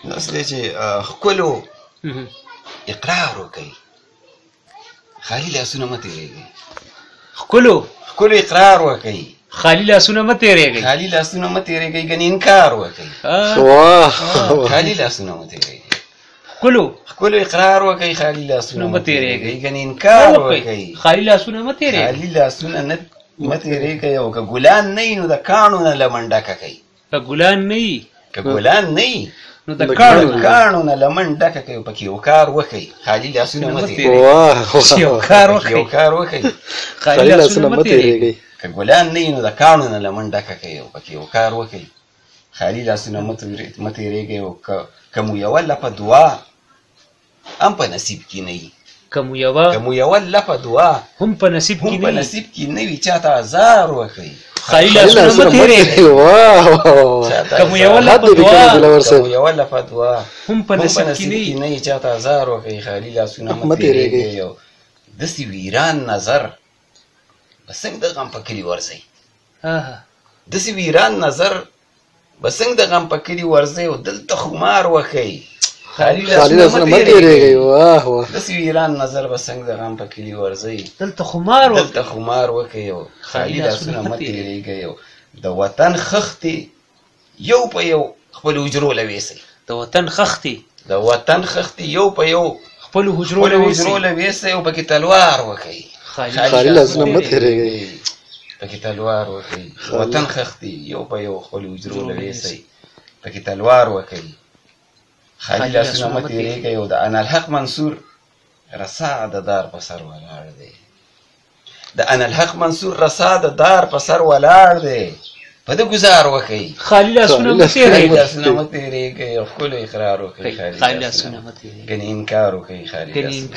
نو څه چې ښکلو اقرار وکړئ، خالي لاسونه مه تېرېږئ. ښکلو اقرار وکړئ، خالي لاسونه مه تېرېږئ. خالي لاسونه مه تېرېږئ، ګنې انکار وکړئ. خالي لاسونه مه تېرېږئ. ښکلو اقرار وکړئ، خالي لاسونه مه تېرېږئ، ګنې انکار وکړئ. خالي لاسونه مه تېرېږئ. خالي لاسونه مه تېرېږئ. او که ګلان نه وي نو د کاڼو نه لمن ډکه کوئ. که ګلان نه وي نو د کاڼو نه لمن ډکه کوي. پکې یو کار وکړئ، خالي لاسونه مه تېرېږئ. یو کار وکړئ، خالي لاسونه مه تېرېږئ. که ګلان نه وي نو د کاڼو نه لمن ډکه کوي. او پکې یو کار وکړئ، خالي لاسونه مه تېرېږئ. او که مو یوه لپه دعا هم په نصیب کې نه وي، که مو یوه لپه دعا هم په نصیب کې نه وي، چاته ازار وکړئ، خالي لاسونه مه تېرېږئ. که مو یوه لپه دعا هم په نصیب کې نه وي، چاته ازار وکړئ، خالي لاسونه مه تېرېږئ. او داسې ویران نظر به څنګه د غم په کلي ورځئ. داسې ویران نظر به څنګه د غم په کلي ورځئ. او دلته خمار وکئ، خالي لاسونه مه تېرېږئ. داسې ویران نظر به څنګه د غم په کلي ورځئ. دلته خمار وکئ او خالي لاسونه مه تېرېږئ. او د وطن خښتې یو په یو خپلو حجرو له ویسئ. د وطن خښتې یو په یو خپلو حجرو له ویسئ. او پکې تلوار وکئ، خالي لاسونه مه تېرېږئ. پکې تلوار وکئ. وطن خښتې یو په یو خپلو حجرو له ویسئ. پکې تلوار وکئ، خالي لاسونه مه تېرېږئ. او د انالحق منصور رسا د دار په سر ولاړ دی. د انالحق منصور رسا د دار په سر ولاړ دی. په ده ګزار وکئ، خالي لاسونه مه تېرېږئ. او ښکلو اقرار وکئ، خالي لاسونه مه تېرېږئ. ګنې انکار وکئ، خالي لاسونه